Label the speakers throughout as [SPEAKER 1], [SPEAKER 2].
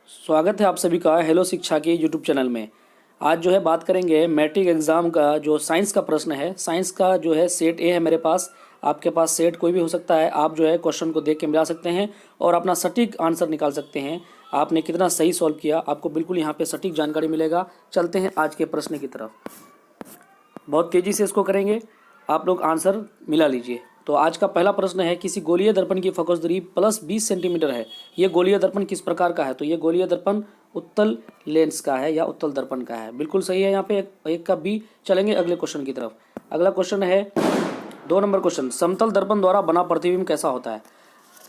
[SPEAKER 1] स्वागत है आप सभी का हेलो शिक्षा के यूट्यूब चैनल में। आज जो है बात करेंगे मैट्रिक एग्ज़ाम का जो साइंस का प्रश्न है। साइंस का जो है सेट ए है मेरे पास, आपके पास सेट कोई भी हो सकता है। आप जो है क्वेश्चन को देख के मिला सकते हैं और अपना सटीक आंसर निकाल सकते हैं। आपने कितना सही सॉल्व किया आपको बिल्कुल यहाँ पे सटीक जानकारी मिलेगा। चलते हैं आज के प्रश्न की तरफ, बहुत तेज़ी से इसको करेंगे, आप लोग आंसर मिला लीजिए। तो आज का पहला प्रश्न है, किसी गोलीय दर्पण की फोकस दूरी +20 सेंटीमीटर है। ये गोलीय दर्पण किस प्रकार का है? तो ये गोलीय दर्पण उत्तल लेंस का है या उत्तल दर्पण का है। बिल्कुल सही है, यहाँ पे एक का बी। चलेंगे अगले क्वेश्चन की तरफ। अगला क्वेश्चन है 2 नंबर क्वेश्चन, समतल दर्पण द्वारा बना प्रतिबिंब कैसा होता है?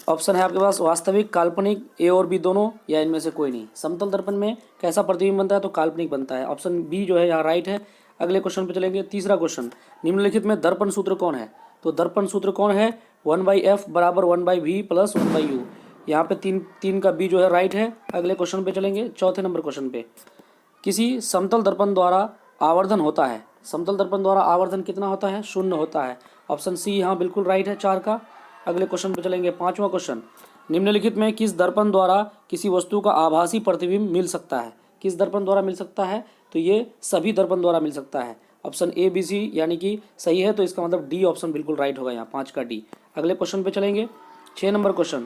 [SPEAKER 1] ऑप्शन है आपके पास वास्तविक, काल्पनिक, ए और बी दोनों, या इनमें से कोई नहीं। समतल दर्पण में कैसा प्रतिबिंब बनता है? तो काल्पनिक बनता है। ऑप्शन बी जो है यहाँ राइट है। अगले क्वेश्चन पे चलेंगे। तीसरा क्वेश्चन, निम्नलिखित में दर्पण सूत्र कौन है? तो दर्पण सूत्र कौन है? 1/f बराबर 1/v प्लस 1/u। यहाँ पे तीन का बी जो है राइट है। अगले क्वेश्चन पे चलेंगे, चौथे नंबर क्वेश्चन पे, किसी समतल दर्पण द्वारा आवर्धन होता है। समतल दर्पण द्वारा आवर्धन कितना होता है? 0 होता है। ऑप्शन सी यहाँ बिल्कुल राइट है 4 का। अगले क्वेश्चन पे चलेंगे, पांचवा क्वेश्चन, निम्नलिखित में किस दर्पण द्वारा किसी वस्तु का आभासी प्रतिबिंब मिल सकता है? किस दर्पण द्वारा मिल सकता है? तो ये सभी दर्पण द्वारा मिल सकता है। ऑप्शन ए बी सी यानी कि सही है, तो इसका मतलब डी ऑप्शन बिल्कुल राइट होगा यहाँ, 5 का डी। अगले क्वेश्चन पे चलेंगे, 6 नंबर क्वेश्चन,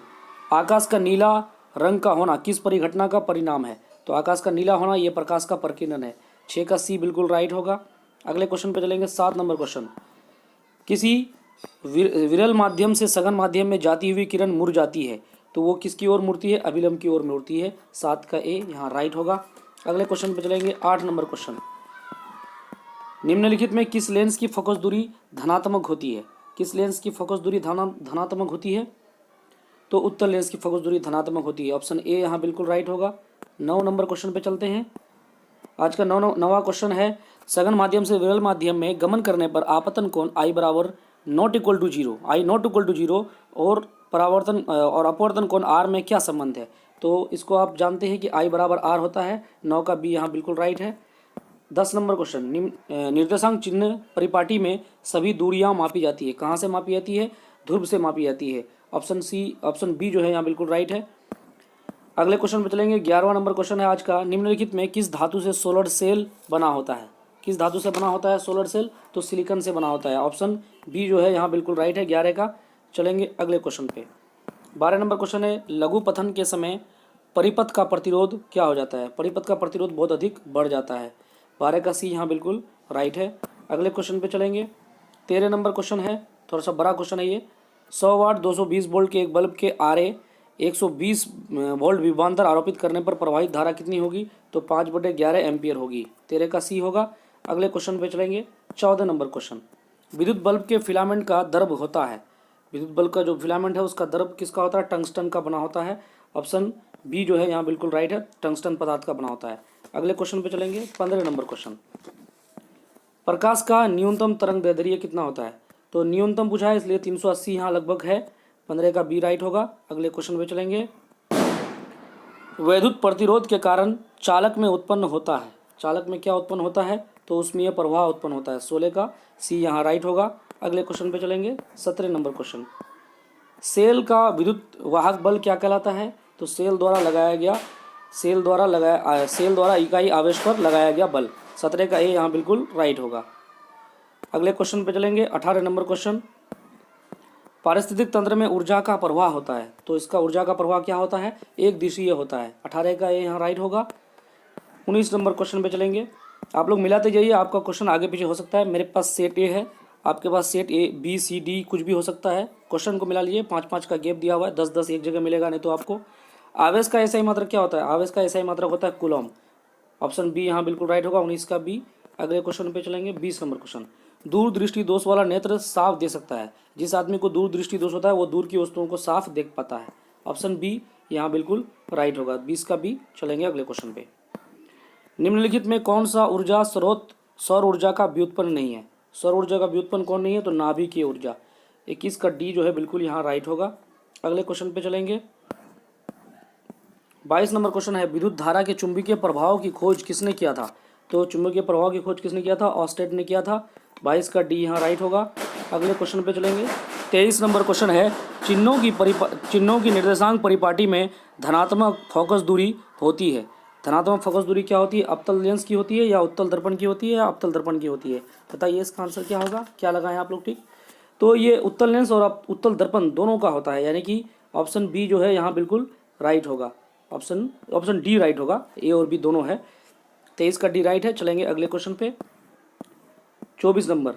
[SPEAKER 1] आकाश का नीला रंग का होना किस परिघटना का परिणाम है? तो आकाश का नीला होना ये प्रकाश का प्रकीर्णन है। 6 का सी बिल्कुल राइट होगा। अगले क्वेश्चन पे चलेंगे, 7 नंबर क्वेश्चन, किसी विरल माध्यम से सघन माध्यम में जाती हुई किरण मुड़ जाती है, तो वो किसकी ओर मुड़ती है? अभिलंब की ओर मुड़ती है। 7 का ए यहाँ राइट होगा। अगले क्वेश्चन पे चलेंगे, 8 नंबर क्वेश्चन, निम्नलिखित में किस लेंस की फोकस दूरी धनात्मक होती है? किस लेंस की फोकस दूरी धनात्मक होती है? तो उत्तल लेंस की फोकस दूरी धनात्मक होती है। ऑप्शन ए यहाँ बिल्कुल राइट होगा। 9 नंबर क्वेश्चन पे चलते हैं। आज का नौवां क्वेश्चन है, सघन माध्यम से विरल माध्यम में गमन करने पर आपतन कोण I बराबर not equal to zero, I not equal to zero, और परावर्तन और अपवर्तन कोण R में क्या संबंध है? तो इसको आप जानते हैं कि I बराबर R होता है। 9 का बी यहाँ बिल्कुल राइट है। 10 नंबर क्वेश्चन, निर्देशांक चिन्ह परिपाटी में सभी दूरियां मापी जाती है। कहाँ से मापी जाती है? ध्रुव से मापी जाती है। ऑप्शन बी जो है यहाँ बिल्कुल राइट है। अगले क्वेश्चन पर चलेंगे, 11वां नंबर क्वेश्चन है आज का, निम्नलिखित में किस धातु से सोलर सेल बना होता है? किस धातु से बना होता है सोलर सेल? तो सिलिकॉन से बना होता है। ऑप्शन बी जो है यहाँ बिल्कुल राइट है 11 का। चलेंगे अगले क्वेश्चन पे। 12 नंबर क्वेश्चन है, लघु पथन के समय परिपथ का प्रतिरोध क्या हो जाता है? परिपथ का प्रतिरोध बहुत अधिक बढ़ जाता है। 12 का सी यहाँ बिल्कुल राइट है। अगले क्वेश्चन पे चलेंगे, 13 नंबर क्वेश्चन है, थोड़ा सा बड़ा क्वेश्चन है ये। 100 वाट 220 वोल्ट के एक बल्ब के आरे 120 वोल्ट विभवांतर आरोपित करने पर प्रवाहित धारा कितनी होगी? तो 5/11 एम्पियर होगी। 13 का सी होगा। अगले क्वेश्चन पे चलेंगे, 14 नंबर क्वेश्चन, विद्युत बल्ब के फिलामेंट का द्रव होता है। विद्युत बल्ब का जो फिलामेंट है उसका द्रव किसका होता है? टंगस्टन का बना होता है। ऑप्शन बी जो है यहाँ बिल्कुल राइट है, टंगस्टन पदार्थ का बना होता है। अगले क्वेश्चन पे चलेंगे, 15 नंबर क्वेश्चन, प्रकाश का न्यूनतम तरंग दैर्ध्य कितना होता है? तो न्यूनतम पूछा है इसलिए 380 यहाँ लगभग है। 15 का बी राइट होगा। अगले क्वेश्चन पे चलेंगे, वैद्युत प्रतिरोध के कारण चालक में उत्पन्न होता है। चालक में क्या उत्पन्न होता है? तो उसमें यह प्रवाह उत्पन्न होता है। 16 का सी यहाँ राइट होगा। अगले क्वेश्चन पे चलेंगे, 17 नंबर क्वेश्चन, सेल का विद्युत वाहक बल क्या कहलाता है? तो सेल द्वारा इकाई आवेश पर लगाया गया बल। 17 का ए यहाँ बिल्कुल राइट होगा। अगले क्वेश्चन पे चलेंगे, 18 नंबर क्वेश्चन, पारिस्थितिक तंत्र में ऊर्जा का प्रवाह होता है, तो इसका ऊर्जा का प्रवाह क्या होता है? एक दिशीय होता है। 18 का ए यहाँ राइट होगा। 19 नंबर क्वेश्चन पे चलेंगे, आप लोग मिलाते जाइए, आपका क्वेश्चन आगे पीछे हो सकता है। मेरे पास सेट ए है, आपके पास set A B C D कुछ भी हो सकता है। क्वेश्चन को मिला लीजिए, 5-5 का गैप दिया हुआ है, 10-10 एक जगह मिलेगा नहीं तो आपको। आवेश का एसआई मात्रक क्या होता है? आवेश का एसआई मात्रक होता है कूलॉम। ऑप्शन बी यहाँ बिल्कुल राइट होगा, 19 का बी। अगले क्वेश्चन पे चलेंगे, 20 नंबर क्वेश्चन, दूरदृष्टि दोष वाला नेत्र साफ दे सकता है। जिस आदमी को दूरदृष्टि दोष होता है वो दूर की वस्तुओं को साफ देख पाता है। ऑप्शन बी यहाँ बिल्कुल राइट होगा, 20 का बी। चलेंगे अगले क्वेश्चन पे, निम्नलिखित में कौन सा ऊर्जा स्रोत सौर ऊर्जा का व्युत्पन्न नहीं है? सौर ऊर्जा का व्युत्पन्न कौन नहीं है? तो नाभिकीय ऊर्जा। 21 का डी जो है बिल्कुल यहाँ राइट होगा। अगले क्वेश्चन पे चलेंगे, 22 नंबर क्वेश्चन है, विद्युत धारा के चुंबकीय प्रभाव की खोज किसने किया था? तो चुंबकीय प्रभाव की खोज किसने किया था? ऑस्टेड ने किया था। 22 का डी यहाँ राइट होगा। अगले क्वेश्चन पे चलेंगे, 23 नंबर क्वेश्चन है, चिन्हों की निर्देशांक परिपाटी में धनात्मक फोकस दूरी होती है। धनात्मक फोकस दूरी क्या होती है? अवतल लेंस की होती है या उत्तल दर्पण की होती है या अवतल दर्पण की होती है? बताइए इसका आंसर क्या होगा, क्या लगाएं आप लोग? ठीक, तो ये उत्तल लेंस और उत्तल दर्पण दोनों का होता है, यानी कि ऑप्शन बी जो है यहाँ बिल्कुल राइट होगा। ऑप्शन डी राइट होगा, ए और बी दोनों है। 23 का डी राइट है। चलेंगे अगले क्वेश्चन पे। 24 नंबर,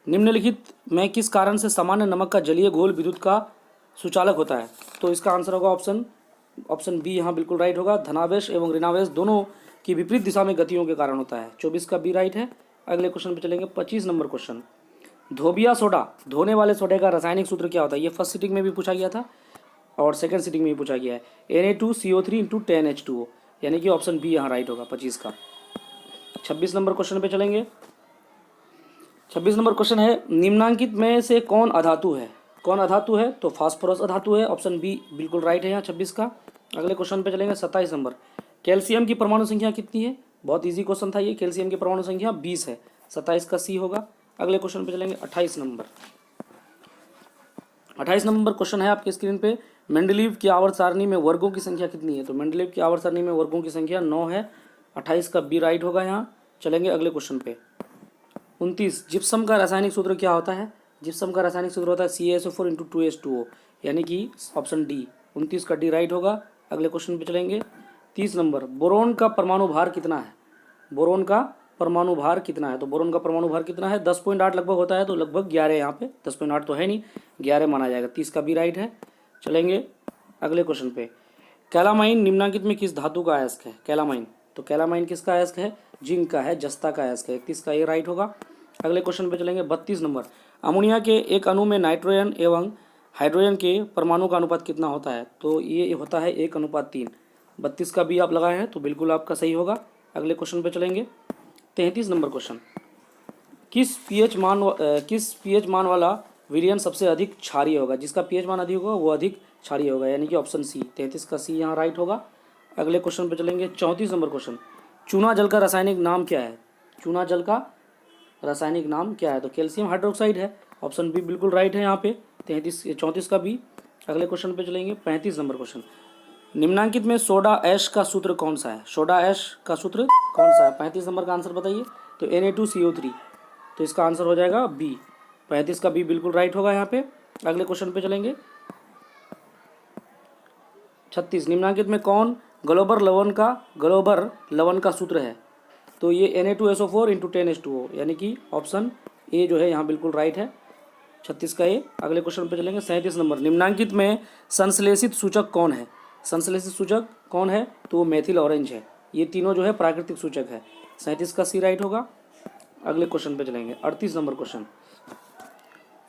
[SPEAKER 1] निम्नलिखित में किस कारण से सामान्य नमक का जलीय घोल विद्युत का सुचालक होता है? तो इसका आंसर होगा ऑप्शन बी यहाँ बिल्कुल राइट होगा। धनावेश एवं ऋणावेश दोनों की विपरीत दिशा में गतियों के कारण होता है। 24 का बी राइट है। अगले क्वेश्चन पे चलेंगे। 25 नंबर क्वेश्चन, धोबिया सोडा, धोने वाले सोडे का रासायनिक सूत्र क्या होता है? ये फर्स्ट सीटिंग में भी पूछा गया था और सेकंड सीटिंग में भी पूछा गया है। Na2CO3 × 10H2O, यानी कि ऑप्शन बी यहाँ राइट होगा 25 का। 26 नंबर क्वेश्चन पे चलेंगे। 26 नंबर क्वेश्चन है, निम्नांकित में से कौन अधातु है? कौन अधातु है? तो फास्फोरस अधातु है। ऑप्शन बी बिल्कुल राइट है यहाँ 26 का। अगले क्वेश्चन पे चलेंगे। 27 नंबर, कैल्शियम की परमाणु संख्या कितनी है? बहुत इजी क्वेश्चन था ये। कैल्शियम की परमाणु संख्या 20 है। 27 का सी होगा। अगले क्वेश्चन पे चलेंगे। 28 नंबर, 28 नंबर क्वेश्चन है आपके स्क्रीन पे, मेंडलीव की आवर्त सारणी में वर्गों की संख्या कितनी है? तो मेंडलीव की आवर्त सारणी में वर्गों की संख्या 9 है। 28 का बी राइट होगा यहाँ। चलेंगे अगले क्वेश्चन पे। 29, जिप्सम का रासायनिक सूत्र क्या होता है? जिप्सम का रासायनिक सूत्र होता है CaSO4 × 2H2O, यानी कि ऑप्शन डी। 29 का डी राइट होगा। अगले क्वेश्चन पे चलेंगे। 30 नंबर, बोरोन का परमाणु भार कितना है? बोरोन का परमाणु भार कितना है? तो बोरोन का परमाणु भार कितना है? 10.8 लगभग होता है, तो लगभग 11 यहाँ पे। 10.8 तो है नहीं, 11 माना जाएगा। 30 का बी राइट है। चलेंगे अगले क्वेश्चन पे। कैलामाइन निम्नांकित में किस धातु का अयस्क है? कैलामाइन, तो कैलामाइन किसका अयस्क है? जिंक का है, जस्ता का अयस्क है। 31 का ये राइट होगा। अगले क्वेश्चन पे चलेंगे। 32 नंबर, अमोनिया के एक अणु में नाइट्रोजन एवं हाइड्रोजन के परमाणु का अनुपात कितना होता है? तो ये होता है 1:3। 32 का भी आप लगाए हैं तो बिल्कुल आपका सही होगा। अगले क्वेश्चन पे चलेंगे। 33 नंबर क्वेश्चन, किस पीएच मान वाला विलयन सबसे अधिक क्षारीय होगा? जिसका पीएच मान अधिक होगा वो अधिक क्षारीय होगा, यानी कि ऑप्शन सी। 33 का सी यहाँ राइट होगा। अगले क्वेश्चन पे चलेंगे। 34 नंबर क्वेश्चन, चूना जल का रासायनिक नाम क्या है? चूना जल का रासायनिक नाम क्या है? तो कैल्शियम हाइड्रोक्साइड है। ऑप्शन बी बिल्कुल राइट है यहाँ पे। 34 का बी। अगले क्वेश्चन पे चलेंगे। 35 नंबर क्वेश्चन, निम्नांकित में सोडा ऐश का सूत्र कौन सा है? सोडा ऐश का सूत्र कौन सा है? 35 नंबर का आंसर बताइए। तो Na2CO3, तो इसका आंसर हो जाएगा बी। 35 का बी बिल्कुल राइट होगा यहाँ पे। अगले क्वेश्चन पे चलेंगे। 36, निम्नांकित में कौन ग्लोबर लवण का सूत्र है? तो ये Na2SO4 × 10H2O, यानी कि ऑप्शन ए जो है यहाँ बिल्कुल राइट है। 36 का ए। अगले क्वेश्चन पे चलेंगे। 37 नंबर, निम्नांकित में संश्लेषित सूचक कौन है? संश्लेषित सूचक कौन है? तो वो मेथिल ऑरेंज है। ये तीनों जो है प्राकृतिक सूचक है। 37 का सी राइट होगा। अगले क्वेश्चन पे चलेंगे। 38 नंबर क्वेश्चन,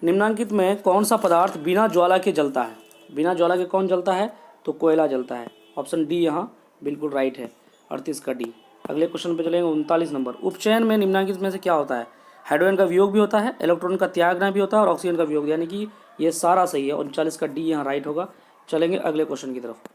[SPEAKER 1] निम्नांकित में कौन सा पदार्थ बिना ज्वाला के जलता है? बिना ज्वाला के कौन जलता है? तो कोयला जलता है। ऑप्शन डी यहाँ बिल्कुल राइट है। 38 का डी। अगले क्वेश्चन पे चलेंगे। 39 नंबर, उपचयन में निम्नांकित में से क्या होता है? हाइड्रोजन का वियोग भी होता है, इलेक्ट्रॉन का त्यागना भी होता है और ऑक्सीजन का वियोग, यानी कि ये सारा सही है। 39 का डी यहाँ राइट होगा। चलेंगे अगले क्वेश्चन की तरफ।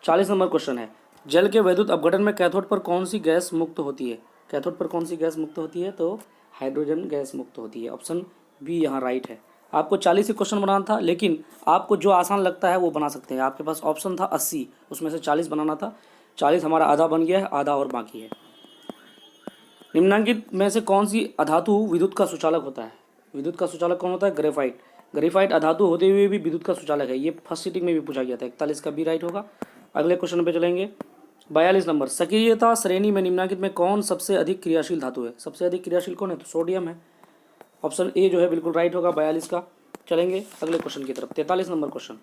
[SPEAKER 1] 40 नंबर क्वेश्चन है, जल के वैद्युत अपघटन में कैथोड पर कौन सी गैस मुक्त होती है? कैथोड पर कौन सी गैस मुक्त होती है? तो हाइड्रोजन गैस मुक्त होती है। ऑप्शन बी यहाँ राइट है। आपको 40 ही क्वेश्चन बनाना था, लेकिन आपको जो आसान लगता है वो बना सकते हैं। आपके पास ऑप्शन था 80, उसमें से 40 बनाना था। 40 हमारा आधा बन गया है, आधा और बाकी है। निम्नांकित में से कौन सी अधातु विद्युत का सुचालक होता है? विद्युत का सुचालक कौन होता है? ग्रेफाइट। ग्रेफाइट अधातु होते हुए भी विद्युत का सुचालक है। ये फर्स्ट सीटिंग में भी पूछा गया था। 41 का बी राइट होगा। अगले क्वेश्चन पे चलेंगे। 42 नंबर, सक्रियता श्रेणी में निम्नांकित में कौन सबसे अधिक क्रियाशील धातु है? सबसे अधिक क्रियाशील कौन है? तो सोडियम है। ऑप्शन ए जो है बिल्कुल राइट होगा 42 का। चलेंगे अगले क्वेश्चन की तरफ। 43 नंबर क्वेश्चन,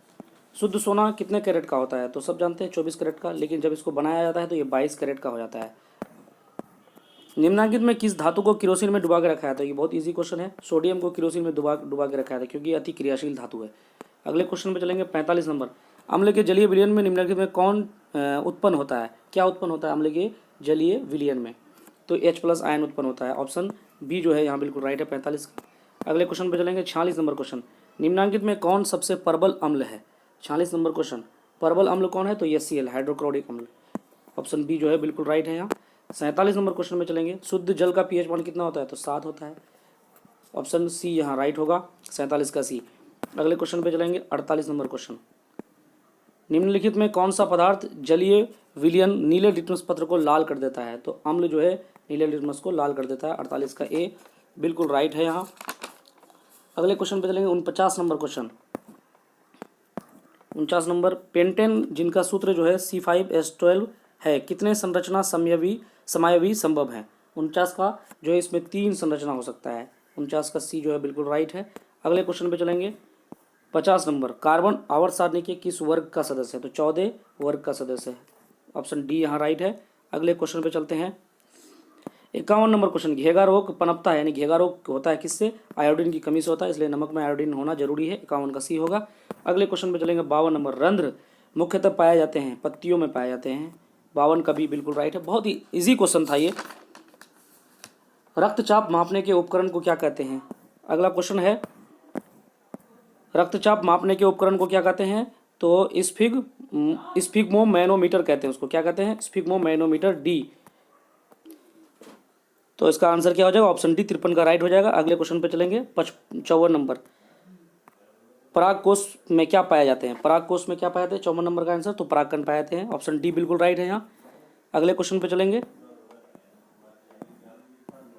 [SPEAKER 1] शुद्ध सोना कितने कैरेट का होता है? तो सब जानते हैं 24 कैरेट का, लेकिन जब इसको बनाया जाता है तो ये 22 कैरेट का हो जाता है। निम्नांकित में किस धातु को किरोसिन में डुबा के रखा है? तो ये बहुत इजी क्वेश्चन है। सोडियम को किरोसिन में डुबा के रखा है क्योंकि ये अति क्रियाशील धातु है। अगले क्वेश्चन पे चलेंगे। 45 नंबर, अम्ल के जलीय विलयन में निम्नलिखित में कौन उत्पन्न होता है? क्या उत्पन्न होता है अम्ल के जलीय विलयन में? तो H+ आयन उत्पन्न होता है। ऑप्शन बी जो है यहाँ बिल्कुल राइट है 45। अगले क्वेश्चन पे चलेंगे। 46 नंबर क्वेश्चन, निम्नांकित में कौन सबसे प्रबल अम्ल है? 46 नंबर क्वेश्चन, प्रबल अम्ल कौन है? तो HCl हाइड्रोक्लोरिक अम्ल। ऑप्शन बी जो है बिल्कुल राइट है यहाँ। 47 नंबर क्वेश्चन में चलेंगे। शुद्ध जल का pH मान कितना होता है? तो 7 होता है। ऑप्शन सी यहाँ राइट होगा, 47 का सी। अगले क्वेश्चन पे चलेंगे 48 नंबर क्वेश्चन। निम्नलिखित में कौन सा पदार्थ जलीय विलयन नीले लिटमस पत्र को लाल कर देता है? तो अम्ल जो है नीले लिटमस को लाल कर देता है। 48 का ए बिल्कुल राइट है यहाँ। अगले क्वेश्चन पे चलेंगे 49 नंबर क्वेश्चन। 49 नंबर, पेंटेन जिनका सूत्र जो है C5H12 है, कितने संरचना समायवी संभव है? 49 का जो है इसमें 3 संरचना हो सकता है। 49 का सी जो है बिल्कुल राइट है। अगले क्वेश्चन पे चलेंगे 50 नंबर, कार्बन आवर्त सारणी के किस वर्ग का सदस्य है? तो 14 वर्ग का सदस्य है। ऑप्शन डी यहाँ राइट है। अगले क्वेश्चन पे चलते हैं 51 नंबर क्वेश्चन, घेगा रोग पनपता है, यानी घेगा रोग होता है किससे? आयोडीन की कमी से होता है, इसलिए नमक में आयोडीन होना जरूरी है। 51 का सी होगा। अगले क्वेश्चन पे चलेंगे 52 नंबर, रंध्र मुख्यतः पाए जाते हैं पत्तियों में पाए जाते हैं। 52 का भी बिल्कुल राइट है। बहुत ही इजी क्वेश्चन था ये। रक्तचाप मापने के उपकरण को क्या कहते हैं? अगला क्वेश्चन है, रक्तचाप मापने के उपकरण को क्या कहते हैं? तो स्फिग्मोमैनोमीटर कहते हैं उसको। क्या कहते हैं? Sphygmomanometer, D. तो इसका आंसर क्या हो जाएगा? ऑप्शन डी 53 का राइट हो जाएगा। अगले क्वेश्चन पे चलेंगे 54 नंबर, परागकोश में क्या पाए जाते हैं? परागकोश में क्या पाए जाते हैं? 54 नंबर का आंसर तो परागकण पाए जाते हैं। ऑप्शन डी बिल्कुल राइट है यहाँ। अगले क्वेश्चन पे चलेंगे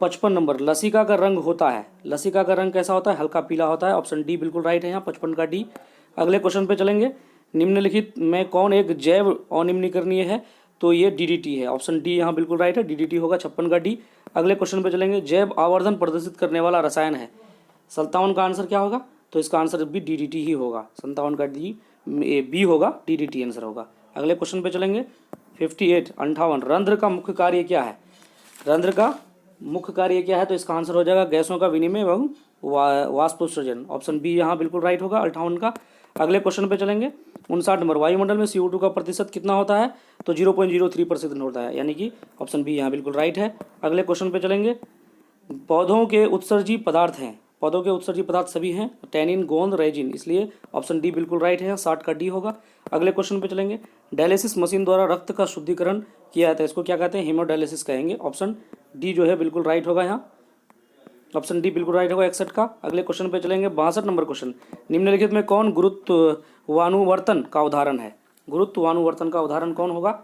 [SPEAKER 1] 55 नंबर, लसिका का रंग होता है, लसिका का रंग कैसा होता है? हल्का पीला होता है। ऑप्शन डी बिल्कुल राइट है यहाँ, 55 का डी। अगले क्वेश्चन पे चलेंगे, निम्नलिखित में कौन एक जैव अनिम्नीकरणीय है? तो ये डीडीटी है। ऑप्शन डी यहाँ बिल्कुल राइट है, डीडीटी होगा, 56 का डी। अगले क्वेश्चन पे चलेंगे, जैव आवर्धन प्रदर्शित करने वाला रसायन है, 57 का आंसर क्या होगा? तो इसका आंसर भी डीडीटी ही होगा, 57 का डी बी होगा, डीडीटी आंसर होगा। अगले क्वेश्चन पे चलेंगे 58 रंध्र का मुख्य कार्य क्या है? रंध्र का मुख्य कार्य क्या है? तो इसका आंसर हो जाएगा गैसों का विनिमय एवं वाष्पोत्सर्जन। ऑप्शन बी यहाँ बिल्कुल राइट होगा, 58 का। अगले क्वेश्चन पे चलेंगे 59 नंबर, वायुमंडल में CO2 का प्रतिशत कितना होता है? तो 0.03% होता है, यानी कि ऑप्शन बी यहाँ बिल्कुल राइट है। अगले क्वेश्चन पे चलेंगे, पौधों के उत्सर्जी पदार्थ हैं, पौधों के उत्सर्जी पदार्थ सभी हैं, टैनिन, गोंद, रेजिन, इसलिए ऑप्शन डी बिल्कुल राइट है, 60 का डी होगा। अगले क्वेश्चन पे चलेंगे, डायलिसिस मशीन द्वारा रक्त का शुद्धिकरण किया जाता है, इसको क्या कहते हैं? हेमोडायलिसिस कहेंगे। ऑप्शन डी जो है बिल्कुल राइट होगा यहाँ, ऑप्शन डी बिल्कुल राइट होगा 61 का। अगले क्वेश्चन पे चलेंगे 62 नंबर क्वेश्चन, निम्नलिखित में कौन गुरुत्वानुवर्तन का उदाहरण है? गुरुत्वानुवर्तन का उदाहरण कौन होगा?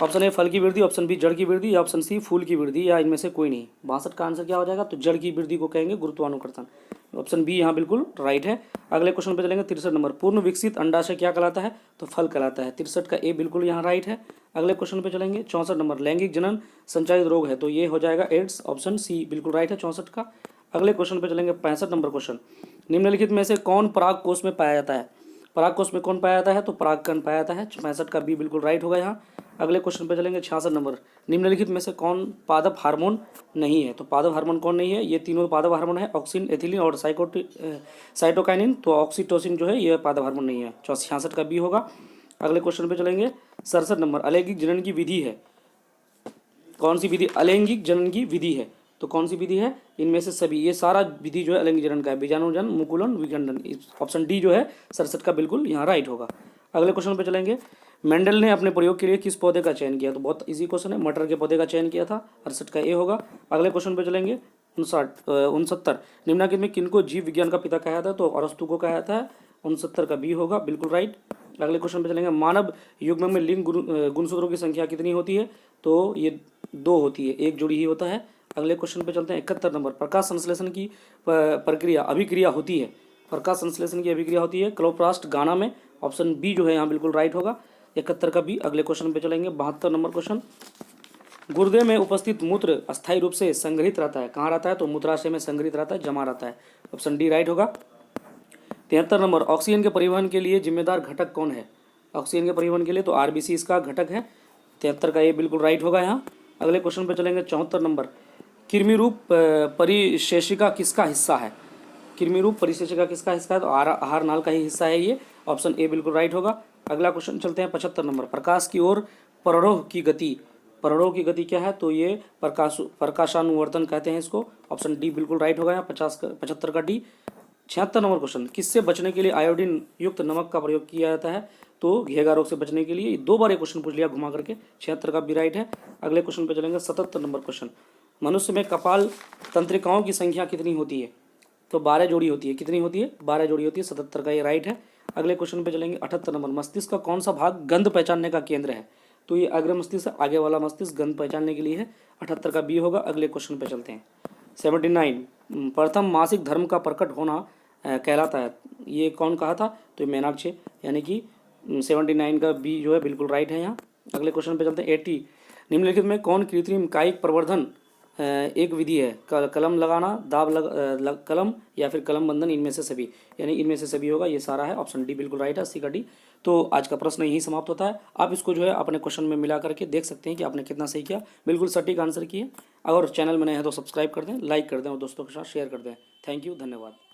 [SPEAKER 1] ऑप्शन ए फल की वृद्धि, ऑप्शन बी जड़ की वृद्धि, या ऑप्शन सी फूल की वृद्धि, या इनमें से कोई नहीं। 62 का आंसर क्या हो जाएगा? तो जड़ की वृद्धि को कहेंगे गुरुत्वानुकर्षण। ऑप्शन बी यहाँ बिल्कुल राइट है। अगले क्वेश्चन पे चलेंगे 63 नंबर, पूर्ण विकसित अंडाशय क्या कहलाता है? तो फल कहलाता है। 63 का ए बिल्कुल यहाँ राइट है। अगले क्वेश्चन पे चलेंगे 64 नंबर, लैंगिक जनन संचालित रोग है, तो ये हो जाएगा एड्स। ऑप्शन सी बिल्कुल राइट है, 64 का। अगले क्वेश्चन पे चलेंगे 65 नंबर क्वेश्चन, निम्नलिखित में से कौन परागकोश में पाया जाता है? परागकोश में कौन पाया जाता है? तो परागकण पाया जाता है, 65 का बी बिल्कुल राइट होगा यहाँ। अगले क्वेश्चन पे चलेंगे 66 नंबर, निम्नलिखित में से कौन पादप हार्मोन नहीं है? तो पादप हार्मोन कौन नहीं है? ये तीनों पादप हार्मोन है, ऑक्सिन, एथिलीन और साइटोकाइनिन। तो ऑक्सीटोसिन जो है ये पादप हार्मोन नहीं है, 66 का बी होगा। अगले क्वेश्चन पे चलेंगे 67 नंबर, अलैंगिक जनन की विधि है, कौन सी विधि अलैंगिक जनन की विधि है? तो कौन सी विधि है? इनमें से सभी, ये सारा विधि जो है अलैंगिक जनन का है, बीजाणुजन, मुकुलन, विखंडन। ऑप्शन डी जो है 67 का बिल्कुल यहाँ राइट होगा। अगले क्वेश्चन पे चलेंगे, मेंडल ने अपने प्रयोग के लिए किस पौधे का चयन किया? तो बहुत इजी क्वेश्चन है, मटर के पौधे का चयन किया था, 68 का ए होगा। अगले क्वेश्चन पे चलेंगे 69 निम्नलिखित में किनको जीव विज्ञान का पिता कहा जाता है? तो अरस्तु को कहा जाता है, 69 का बी होगा बिल्कुल राइट। अगले क्वेश्चन पे चलेंगे, मानव युग्म में लिंग गुणसूत्रों की संख्या कितनी होती है? तो ये 2 होती है, एक जोड़ी ही होता है। अगले क्वेश्चन पे चलते हैं 71 नंबर, प्रकाश संश्लेषण की प्रक्रिया अभिक्रिया होती है, प्रकाश संश्लेषण की अभिक्रिया होती है क्लोरोप्लास्ट गाना में। ऑप्शन बी जो है यहाँ बिल्कुल राइट होगा, 71 का बी। अगले क्वेश्चन पे चलेंगे 72 नंबर क्वेश्चन, गुर्दे में उपस्थित मूत्र अस्थायी रूप से संग्रहित रहता है, कहाँ रहता है? तो मूत्राशय में संग्रहित रहता है, जमा रहता है। ऑप्शन डी राइट होगा। 73 नंबर, ऑक्सीजन के परिवहन के लिए जिम्मेदार घटक कौन है? ऑक्सीजन के परिवहन के लिए तो आरबीसी इसका घटक है, 73 का ये बिल्कुल राइट होगा यहाँ। अगले क्वेश्चन पे चलेंगे 74 नंबर, कृमि रूप परिशेषिका किसका हिस्सा है? कृमि रूप परिशेषिका किसका हिस्सा है? तो आहार नाल का ही हिस्सा है ये, ऑप्शन ए बिल्कुल राइट होगा। अगला क्वेश्चन चलते हैं 75 नंबर, प्रकाश की ओर परारोह की गति, परारोह की गति क्या है? तो ये प्रकाशानुवर्तन कहते हैं इसको, ऑप्शन डी बिल्कुल राइट होगा यहाँ, 75 का डी। 76 नंबर क्वेश्चन, किससे बचने के लिए आयोडीन युक्त नमक का प्रयोग किया जाता है? तो घेगा रोग से बचने के लिए। 2 बार ये क्वेश्चन पूछ लिया घुमा करके, 76 का भी राइट है। अगले क्वेश्चन पे चलेंगे 77 नंबर क्वेश्चन, मनुष्य में कपाल तंत्रिकाओं की संख्या कितनी होती है? तो 12 जोड़ी होती है। कितनी होती है? 12 जोड़ी होती है। 77 का ये राइट है। अगले क्वेश्चन पे चलेंगे। 78 नंबर, मस्तिष्क का कौन सा भाग गंध पहचानने का केंद्र है? तो ये अग्र मस्तिष्क, आगे वाला मस्तिष्क गंध पहचानने के लिए है। 78 का बी होगा। अगले क्वेश्चन पे चलते हैं। 79, प्रथम मासिक धर्म का प्रकट होना कहलाता है। ये कौन कहा था? तो ये मेनाक्षी, यानी कि 79 का बी जो है बिल्कुल राइट है यहाँ। अगले क्वेश्चन पे चलते हैं। 80, निम्नलिखित में कौन कृत्रिम कायिक प्रवर्धन एक विधि है? कलम लगाना, दाब कलम या फिर कलम बंधन, इनमें से सभी, यानी इनमें से सभी होगा। ये सारा है, ऑप्शन डी बिल्कुल राइट है, 80 का डी। तो आज का प्रश्न यही समाप्त होता है। आप इसको जो है अपने क्वेश्चन में मिला करके देख सकते हैं कि आपने कितना सही किया। बिल्कुल सटीक आंसर किए। अगर चैनल में नए हैं तो सब्सक्राइब कर दें, लाइक कर दें और दोस्तों के साथ शेयर कर दें। थैंक यू, धन्यवाद।